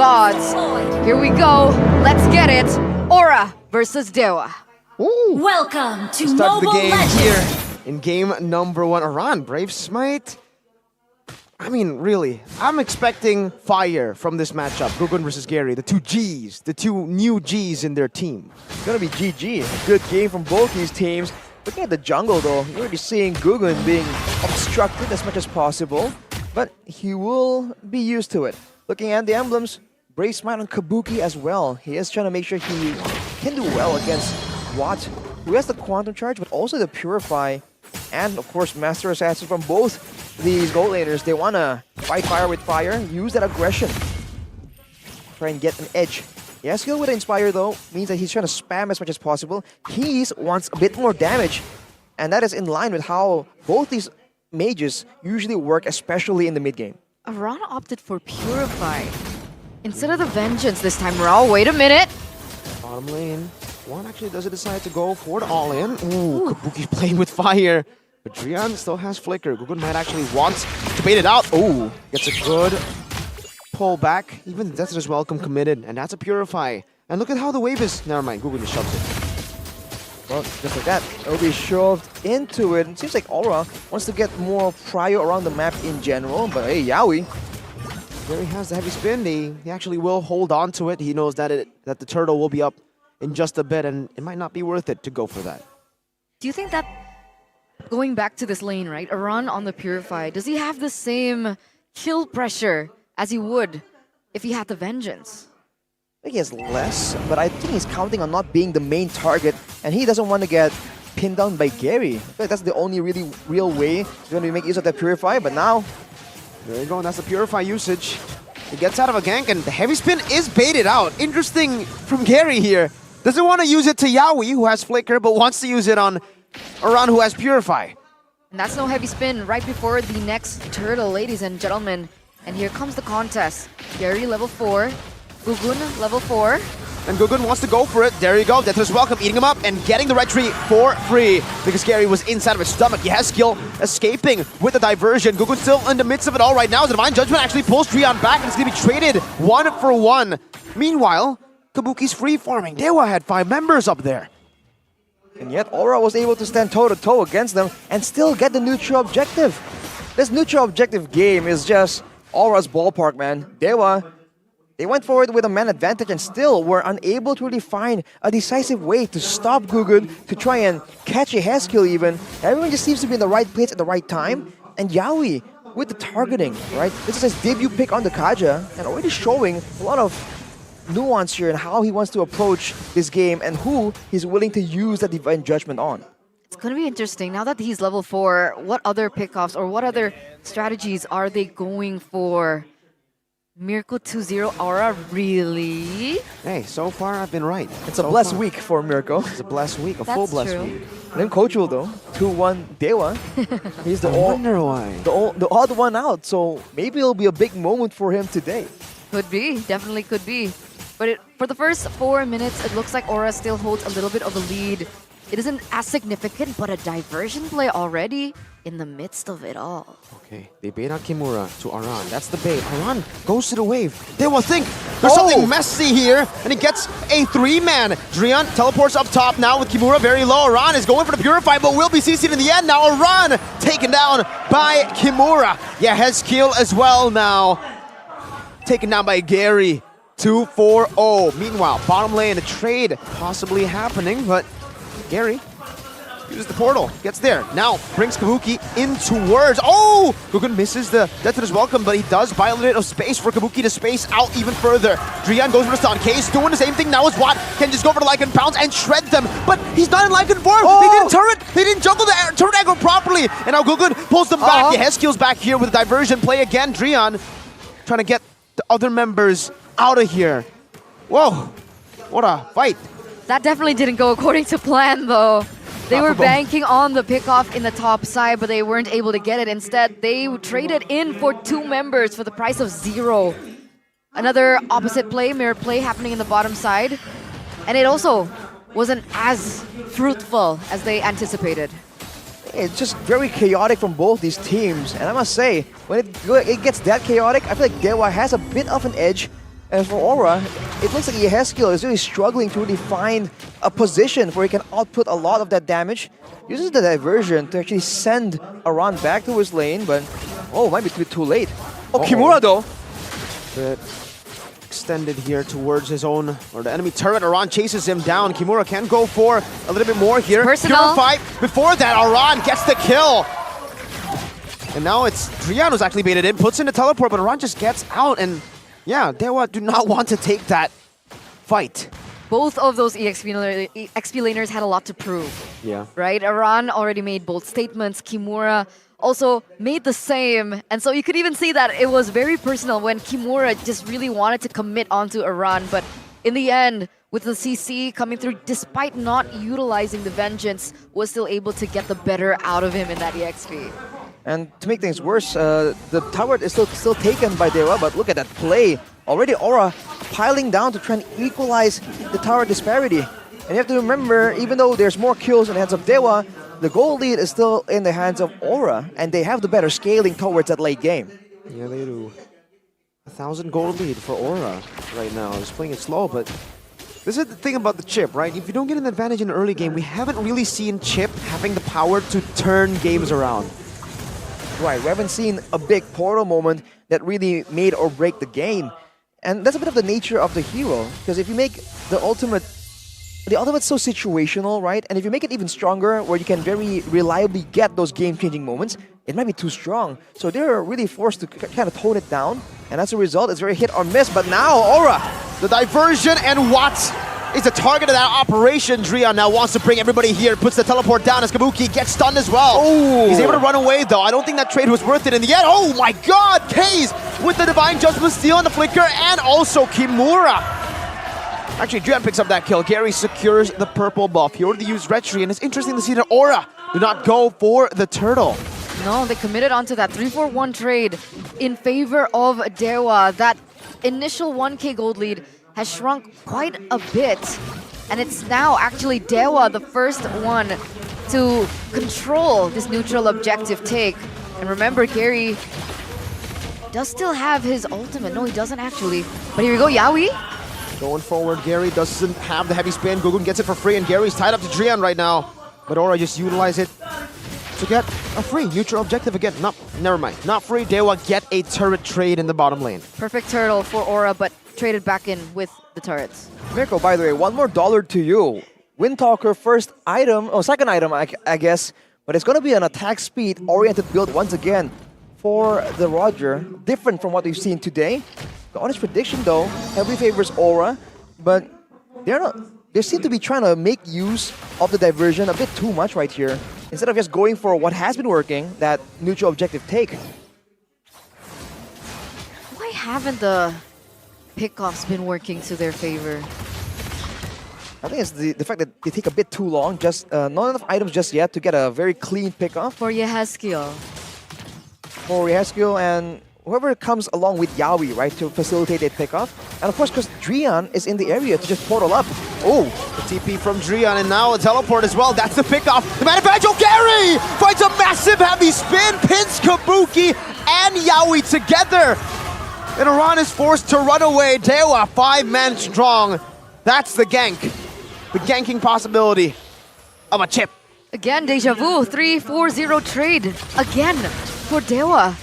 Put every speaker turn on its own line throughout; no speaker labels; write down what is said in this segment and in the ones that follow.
gods. Here we go. Let's get it. Aura versus DEWA.
Ooh.
Welcome to
Start the
Mobile
game
Legends.
here in game number 1. Aran, Brave Smite. I mean, really, I'm expecting fire from this matchup. Gugun versus Gary, the two Gs, the two new Gs in their team.
It's gonna be GG. A good game from both these teams. Looking at the jungle though, you're already seeing Gugun being obstructed as much as possible, but he will be used to it. Looking at the emblems, Brave Smite on Kabuki as well. He is trying to make sure he can do well against Watt, who has the Quantum Charge, but also the Purify, and of course Master Assassin from both these gold laners. They want to fight fire with fire, use that aggression, try and get an edge. Yeah, skill with Inspire though means that he's trying to spam as much as possible. He wants a bit more damage, and that is in line with how both these mages usually work, especially in the mid game.
Aran opted for Purify instead of the Vengeance this time around. Wait a minute.
Bottom lane, Juan actually doesn't decide to go for the all-in. Ooh, Kabuki's playing with fire. But Drian still has Flicker. Gugun might actually want to bait it out. Ooh, gets a good pull back. Even Death is welcome committed, and that's a Purify. And look at how the wave is. Never mind, Gugun just shoved it.
Well, just like that, it'll be shoved into it. It seems like Aura wants to get more prio around the map in general, but hey, Yaoi.
There he has the heavy spin. He actually will hold on to it. He knows that that the turtle will be up in just a bit, and it might not be worth it to go for that.
Do you think that going back to this lane, right? Aran on the Purify, does he have the same kill pressure as he would if he had the Vengeance?
I think he has less, but I think he's counting on not being the main target, and he doesn't want to get pinned down by Gary. I feel like that's the only really real way he's going to make use of that Purify, but now...
There you go, and that's the Purify usage. He gets out of a gank, and the heavy spin is baited out. Interesting from Gary here. Doesn't want to use it to Yaoi, who has Flicker, but wants to use it on Aran, who has Purify.
And that's no heavy spin right before the next turtle, ladies and gentlemen. And here comes the contest. Gary level 4, Gugun level 4.
And Gugun wants to go for it. There you go. Death is welcome, eating him up and getting the red tree for free because Gary was inside of his stomach. He has skill escaping with the diversion. Gugun still in the midst of it all right now. The Divine Judgment actually pulls Trion back and it's going to be traded 1-for-1. Meanwhile, Kabuki's free farming. DEWA had 5 members up there.
And yet Aura was able to stand toe-to-toe against them and still get the neutral objective. This neutral objective game is just Aura's ballpark, man. DEWA, they went forward with a man advantage and still were unable to really find a decisive way to stop Gugun, to try and catch a head skill even. Everyone just seems to be in the right place at the right time. And Yaoi with the targeting, right? This is his debut pick on the Kaja and already showing a lot of nuance here in how he wants to approach this game and who he's willing to use that Divine Judgment on.
It's going to be interesting. Now that he's level 4, what other pickoffs or what other strategies are they going for? Miracle 2-0 Aura, really?
Hey, so far I've been right.
It's a blessed week for Mirko.
It's a blessed week, a
That's
full blessed
true.
week.
And then Coachul though, 2-1 DEWA. He's the
I wonder why.
the odd one out, so maybe it'll be a big moment for him today.
Could be, definitely could be. But for the first 4 minutes, it looks like Aura still holds a little bit of a lead. It isn't as significant, but a diversion play already in the midst of it all.
Okay, they bait out Kimura to Aran. That's the bait. Aran goes to the wave. They will think there's something messy here, and he gets a 3-man. Drian teleports up top now with Kimura very low. Aran is going for the Purify, but will be CC'd in the end. Now Aran taken down by Kimura. Yeah, has kill as well now. Taken down by Gary. 2-4-0. Meanwhile, bottom lane, a trade possibly happening, but Gary uses the portal, gets there. Now brings Kabuki in towards. Oh! Gugun misses the Death to his welcome, but he does buy a little bit of space for Kabuki to space out even further. Drian goes for the stun. Case doing the same thing now as Watt. Can just go for the Lycan Pounce and shred them, but he's not in Lycan form. They didn't turret. They didn't juggle the turret aggro properly, and now Gugun pulls them back. Yeah, Heskill's back here with a diversion play again. Drian trying to get the other members out of here. Whoa, what a fight.
That definitely didn't go according to plan, though. They were banking on the pickoff in the top side, but they weren't able to get it. Instead, they traded in for 2 members for the price of 0. Another opposite play, mirror play happening in the bottom side. And it also wasn't as fruitful as they anticipated.
It's just very chaotic from both these teams. And I must say, when it gets that chaotic, I feel like DEWA has a bit of an edge. And for Aura, it looks like Yehezkiel is really struggling to really find a position where he can output a lot of that damage. Uses the diversion to actually send Aran back to his lane, but might be a bit too late. Oh, Kimura though!
Bit extended here towards his own, or the enemy turret. Aran chases him down. Kimura can go for a little bit more here.
Personal.
Pure fight. Before that, Aran gets the kill. And now it's Drian who's actually baited in, puts in the teleport, but Aran just gets out. And yeah, DEWA do not want to take that fight.
Both of those XP laners had a lot to prove.
Yeah.
Right? Aran already made bold statements. Kimura also made the same. And so you could even see that it was very personal when Kimura just really wanted to commit onto Aran. But in the end, with the CC coming through, despite not utilizing the Vengeance, was still able to get the better out of him in that EXP.
And to make things worse, the tower is still taken by DEWA, but look at that play. Already Aura piling down to try and equalize the tower disparity. And you have to remember, even though there's more kills in the hands of DEWA, the gold lead is still in the hands of Aura, and they have the better scaling towards that late game.
Yeah, they do. 1,000 gold lead for Aura right now. He's playing it slow, but this is the thing about the Chip, right? If you don't get an advantage in the early game, we haven't really seen Chip having the power to turn games around.
Right, we haven't seen a big portal moment that really made or break the game. And that's a bit of the nature of the hero, because if you make the ultimate's so situational, right? And if you make it even stronger, where you can very reliably get those game-changing moments, it might be too strong. So they're really forced to kind of tone it down, and as a result, it's very hit or miss. But now, Aura,
the diversion, and what is the target of that operation? Drian now wants to bring everybody here, puts the teleport down as Kabuki gets stunned as well.
Oh.
He's able to run away though. I don't think that trade was worth it in the end. Oh my god, Kaze with the Divine Judgment Steal on the Flicker, and also Kimura. Actually, Drian picks up that kill. Gary secures the purple buff. He already used Retri, and it's interesting to see that Aura do not go for the turtle.
No, they committed onto that 3-4-1 trade in favor of DEWA. That initial 1k gold lead has shrunk quite a bit, and it's now actually DEWA the first one to control this neutral objective take. And remember, Gary does still have his ultimate. No, he doesn't actually. But here we go, Yawi.
Going forward, Gary doesn't have the heavy spin. Gugun gets it for free, and Gary's tied up to Drian right now. But Aura just utilize it to get a free neutral objective again. No, never mind. Not free. DEWA get a turret trade in the bottom lane.
Perfect turtle for Aura, but traded back in with the turrets.
Mirko, by the way, $1 more to you. Windtalker first item, second item, I guess, but it's going to be an attack speed oriented build once again for the Roger. Different from what we've seen today. The honest prediction though, heavily favors Aura, but they seem to be trying to make use of the diversion a bit too much right here. Instead of just going for what has been working, that neutral objective take.
Why haven't the pickoffs been working to their favor?
I think it's the fact that they take a bit too long, just not enough items just yet to get a very clean pickoff.
For Yehezkiel.
For Yehezkiel and whoever comes along with Yawi, right, to facilitate a pickoff. And of course, because Drian is in the area to just portal up.
Oh, the TP from Drian, and now a teleport as well. That's the pickoff. The man advantage. Gary finds a massive heavy spin, pins Kabuki and Yawi together. And Aran is forced to run away. DEWA, 5-man strong. That's the gank. The ganking possibility of a Chip.
Again, deja vu. 3-4-0 trade. Again for DEWA.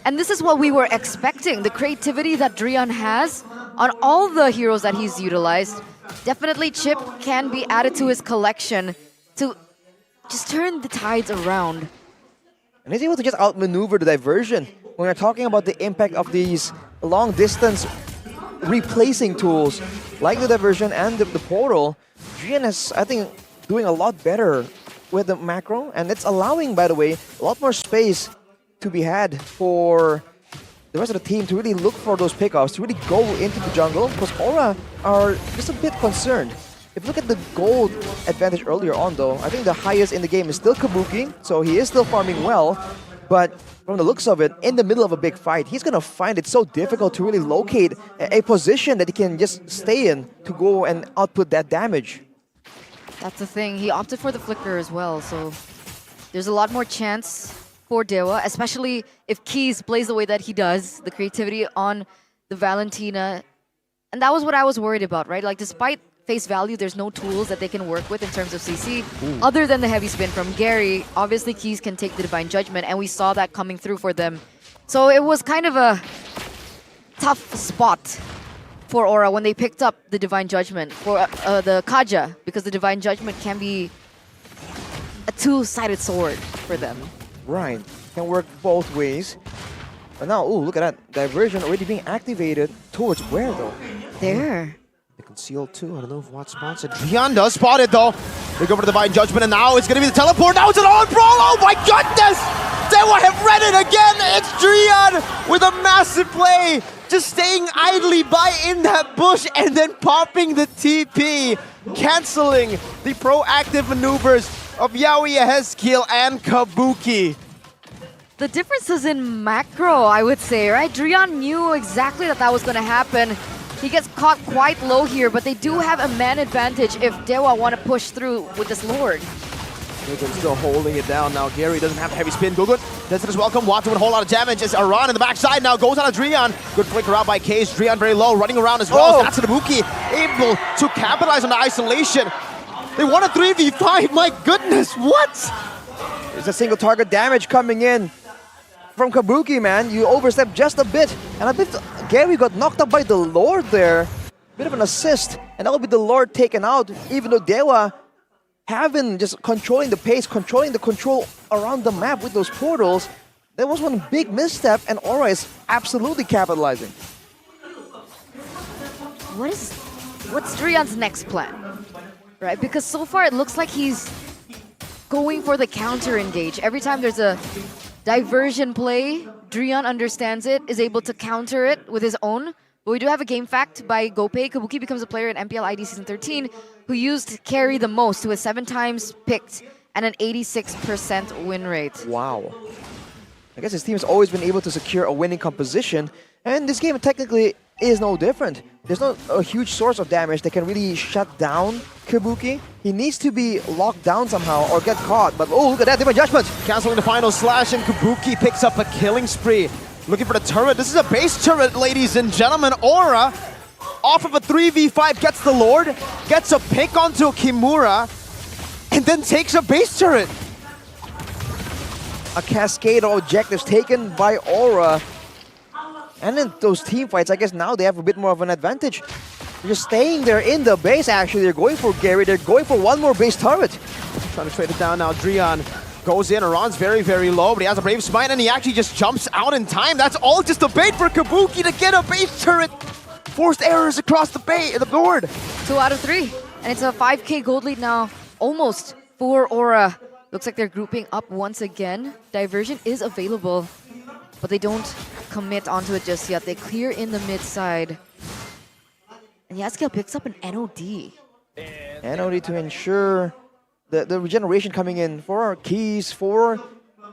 And this is what we were expecting. The creativity that Drian has on all the heroes that he's utilized. Definitely Chip can be added to his collection to just turn the tides around.
And he's able to just outmaneuver the diversion. When we're talking about the impact of these long-distance replacing tools, like the diversion and the portal, Drian is, I think, doing a lot better with the macro. And it's allowing, by the way, a lot more space to be had for the rest of the team to really look for those pickoffs, to really go into the jungle, because Aura are just a bit concerned. If you look at the gold advantage earlier on though, I think the highest in the game is still Kabuki, so he is still farming well, but from the looks of it, in the middle of a big fight, he's gonna find it so difficult to really locate a position that he can just stay in to go and output that damage.
That's the thing. He opted for the flicker as well, so there's a lot more chance for DEWA, especially if Keys plays the way that he does. The creativity on the Valentina And that was what I was worried about, right? Like, despite face value, there's no tools that they can work with in terms of CC, other than the heavy spin from Gary. Obviously, Keys can take the Divine Judgment, and we saw that coming through for them. So it was kind of a tough spot for Aura when they picked up the Divine Judgment for the Kaja, because the Divine Judgment can be a two-sided sword for them.
Right, can work both ways. But now, ooh, look at that. Diversion already being activated towards where though?
There.
They concealed too. I don't know if what spots it. Drian does spot it though. They go for the Divine Judgment, and now it's going to be the teleport. Now it's an all brawl. Oh my goodness! DEWA have read it again. It's Drian with a massive play. Just staying idly by in that bush and then popping the TP. Canceling the proactive maneuvers of Yaoi, Hezkiel, and Kabuki.
The difference is in macro, I would say, right? Drian knew exactly that was going to happen. He gets caught quite low here, but they do have a man advantage if DEWA want to push through with this Lord.
Gugun still holding it down now. Gary doesn't have a heavy spin. Gugun does it as welcome. Watson with a whole lot of damage. It's Aran in the backside now. Goes on a Drian. Good flicker out by Case. Drian very low, running around as well. That's Nabuki able to capitalize on the isolation. They won a 3v5. My goodness, what?
There's a single target damage coming in from Kabuki, man. You overstepped just a bit. And I believe Gary got knocked up by the Lord there. Bit of an assist. And that will be the Lord taken out, even though DEWA have been just controlling the pace, controlling the control around the map with those portals. There was one big misstep, and Aura is absolutely capitalizing.
What's Drian's next plan? Right, because so far it looks like he's going for the counter engage. Every time there's a diversion play, Drian understands it, is able to counter it with his own. But we do have a game fact by GoPay. Kabuki becomes a player in MPL ID Season 13 who used carry the most, who was 7 times picked and an 86% win rate.
Wow. I guess his team has always been able to secure a winning composition, and this game technically is no different. There's not a huge source of damage that can really shut down Kabuki. He needs to be locked down somehow or get caught, but oh, look at that, Divine Judgment!
Canceling the final slash, and Kabuki picks up a killing spree. Looking for the turret. This is a base turret, ladies and gentlemen. Aura, off of a 3v5, gets the Lord, gets a pick onto Kimura, and then takes a base turret.
A cascade of objectives taken by Aura. And in those team fights, I guess now they have a bit more of an advantage. They're just staying there in the base, actually. They're going for Gary. They're going for one more base turret.
Trying to trade it down now. Drian goes in. Aran's very, very low, but he has a Brave Smite, and he actually just jumps out in time. That's all just a bait for Kabuki to get a base turret. Forced errors across the board.
2 out of 3. And it's a 5k gold lead now, almost, for Aura. Looks like they're grouping up once again. Diversion is available, but they don't commit onto it just yet. They clear in the mid side. And Hezkiel picks up an NOD.
NOD to ensure the regeneration coming in for our Keys, for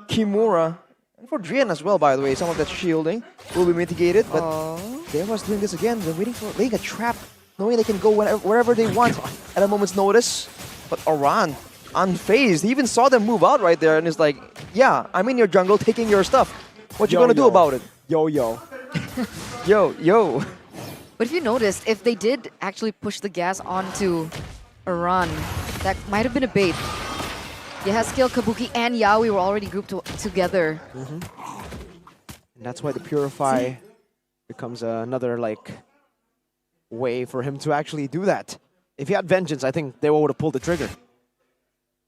Kimura, and for Drian as well, by the way. Some of that shielding will be mitigated, but DEWA's doing this again. They're waiting for laying a trap, knowing they can go wherever they want at a moment's notice. But Aran, unfazed, he even saw them move out right there and is like, yeah, I'm in your jungle taking your stuff. What you gonna do about it?
Yo.
Yo.
But if you noticed, if they did actually push the gas onto Aran, that might have been a bait. Hezkiel, Kabuki, and Yaoi were already grouped together.
And that's why the Purify becomes another way for him to actually do that. If he had Vengeance, I think they would have pulled the trigger.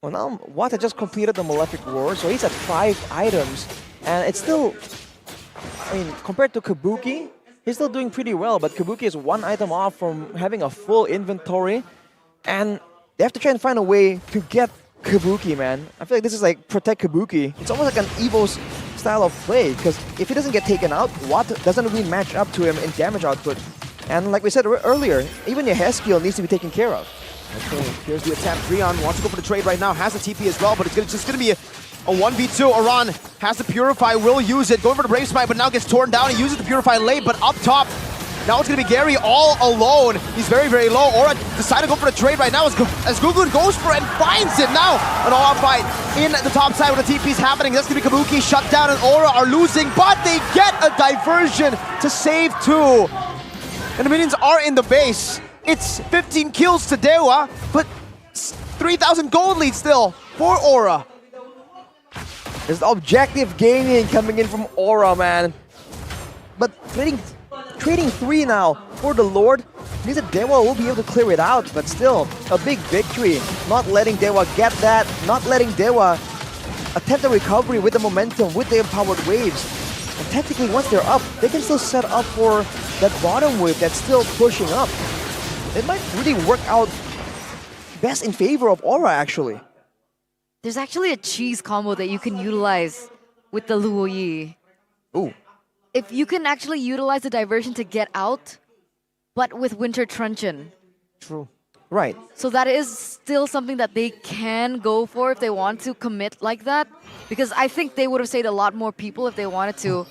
Well, now Wata just completed the Malefic War, so he's at 5 items. And it's still, I mean, compared to Kabuki, he's still doing pretty well, but Kabuki is 1 item off from having a full inventory. And they have to try and find a way to get Kabuki, man. I feel like this is like protect Kabuki. It's almost like an Evo's style of play, because if he doesn't get taken out, Wata doesn't really match up to him in damage output. And like we said earlier, even your Hezkiel needs to be taken care of.
Okay, here's the attempt. Drian wants to go for the trade right now, has the TP as well, but it's just going to be a 1v2. Aran has the Purify, will use it, going for the Brave Smite, but now gets torn down. He uses the Purify late, but up top, now it's going to be Gary all alone. He's very, very low. Aura decided to go for the trade right now as Gugun goes for it and finds it. Now an all-out fight in the top side when the TP's happening. That's going to be Kabuki shut down, and Aura are losing, but they get a diversion to save 2. and the minions are in the base. It's 15 kills to DEWA, but 3,000 gold lead still for Aura.
There's objective gaming coming in from Aura, man. But trading 3 now for the Lord means that DEWA will be able to clear it out, but still, a big victory. Not letting DEWA get that, not letting DEWA attempt a recovery with the momentum, with the empowered waves. And technically, once they're up, they can still set up for that bottom wave that's still pushing up. It might really work out best in favor of Aura, actually.
There's actually a cheese combo that you can utilize with the Luo Yi.
Ooh.
If you can actually utilize the diversion to get out, but with Winter Truncheon.
True.
Right.
So that is still something that they can go for if they want to commit like that. Because I think they would have saved a lot more people if they wanted to.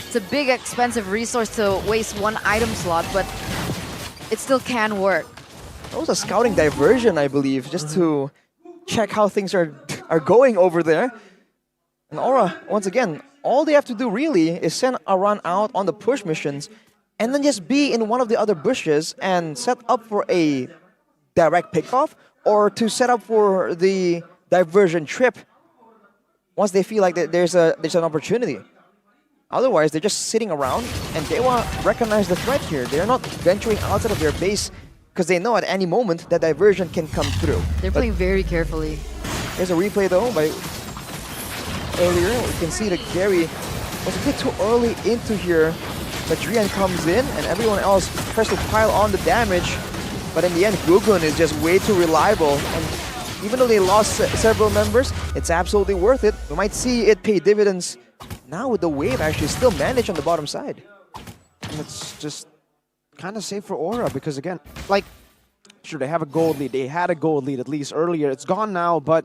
It's a big, expensive resource to waste one item slot, but it still can work.
That was a scouting diversion, I believe, just to check how things are going over there. And Aura, once again, all they have to do really is send a run out on the push missions and then just be in one of the other bushes and set up for a direct pickoff or to set up for the diversion trip once they feel like there's an opportunity. Otherwise, they're just sitting around, and DEWA recognize the threat here. They're not venturing outside of their base because they know at any moment that diversion can come through.
They're playing very carefully.
There's a replay though by earlier. You can see that Gary was a bit too early into here. But Drian comes in and everyone else tries to pile on the damage. But in the end, Gugun is just way too reliable. And even though they lost several members, it's absolutely worth it. We might see it pay dividends now with the wave actually still managed on the bottom side.
And it's just kind of safe for Aura because, again, like, sure, they have a gold lead. They had a gold lead at least earlier. It's gone now, but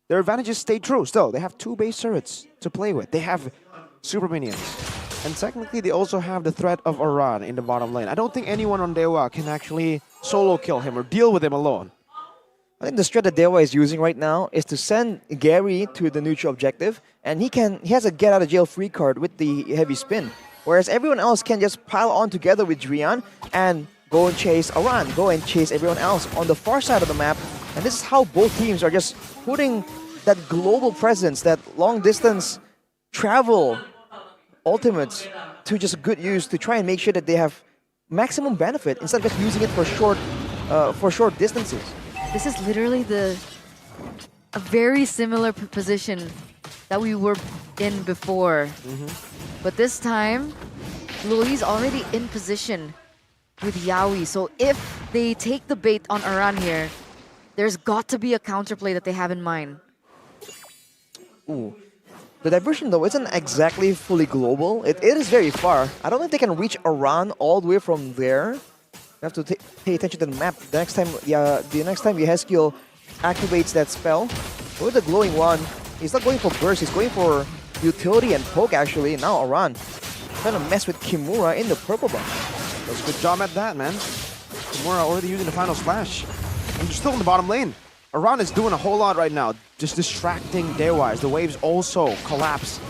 their advantages stay true still. They have 2 base turrets to play with. They have super minions. And technically, they also have the threat of Aran in the bottom lane. I don't think anyone on DEWA can actually solo kill him or deal with him alone.
I think the strat that DEWA is using right now is to send Gary to the neutral objective, and he has a get out of jail free card with the heavy spin. Whereas everyone else can just pile on together with Drian and go and chase Aran, go and chase everyone else on the far side of the map. And this is how both teams are just putting that global presence, that long distance travel ultimates to just good use to try and make sure that they have maximum benefit instead of just using it for short distances.
This is literally a very similar position that we were in before. But this time, Luoyi's already in position with Yaoi. So if they take the bait on Aran here, there's got to be a counterplay that they have in mind.
Ooh. The diversion though isn't exactly fully global. It is very far. I don't think they can reach Aran all the way from there. You have to pay attention to the map. The next time Yehezkiel activates that spell, with the glowing one, he's not going for burst, he's going for utility and poke actually. Now Aran trying to mess with Kimura in the purple buff.
Does a good job at that, man. Kimura already using the final splash. And they're still in the bottom lane. Aran is doing a whole lot right now, just distracting DEWA as the waves also collapse.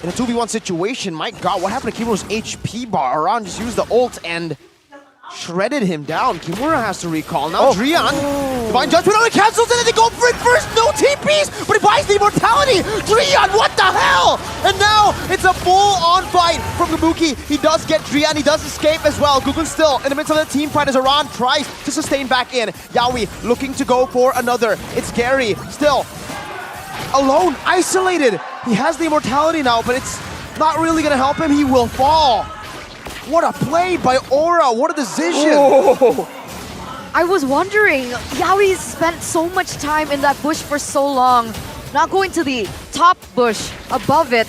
In a 2v1 situation, my god, what happened to Kimura's HP bar? Aran just used the ult and shredded him down. Kimura has to recall. Now Drian, Divine Judgment only cancels it and they go for it first. No TPs, but he buys the immortality. Drian, what the hell? And now it's a full-on fight from Kabuki. He does get Drian, he does escape as well. Gugun still in the midst of the team fight as Aran tries to sustain back in. Yaoi looking to go for another. It's Gary still alone, isolated. He has the immortality now, but it's not really gonna help him. He will fall. What a play by Aura! What a decision!
Whoa.
I was wondering, Yaoi spent so much time in that bush for so long, not going to the top bush above it.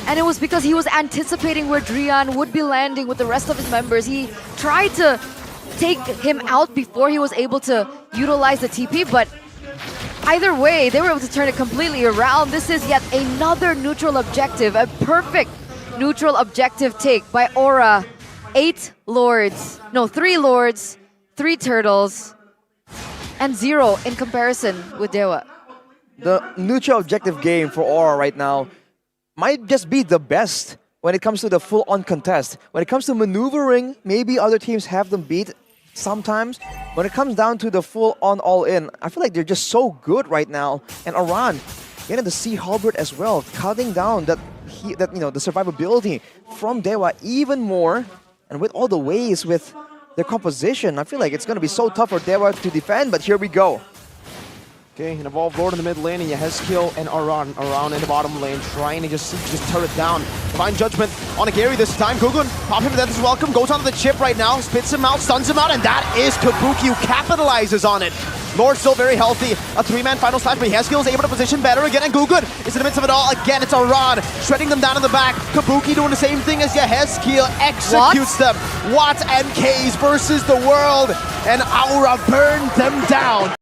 And it was because he was anticipating where Drian would be landing with the rest of his members. He tried to take him out before he was able to utilize the TP, but either way, they were able to turn it completely around. This is yet another neutral objective, a perfect neutral objective take by Aura. 3 lords, 3 turtles, and 0 in comparison with DEWA.
The neutral objective game for Aura right now might just be the best when it comes to the full-on contest. When it comes to maneuvering, maybe other teams have them beat sometimes. When it comes down to the full-on all-in, I feel like they're just so good right now. And Aran getting the Sea Halberd as well, cutting down the survivability from DEWA even more. And with all the ways with their composition, I feel like it's going to be so tough for DEWA to defend, but here we go.
Okay, an Evolved Lord in the mid lane, and Yehezkiel and Aran in the bottom lane, trying to just turret down. Divine Judgment on a Gary this time. Gugun, pop him to death is welcome, goes onto the chip right now, spits him out, stuns him out, and that is Kabuki who capitalizes on it. Lord still very healthy. A 3-man final slash, but Yehezkiel is able to position better again, and Gugun is in the midst of it all. Again, it's Aran shredding them down in the back. Kabuki doing the same thing as Yehezkiel, executes them. Watts and K's versus the world, and Aura burned them down.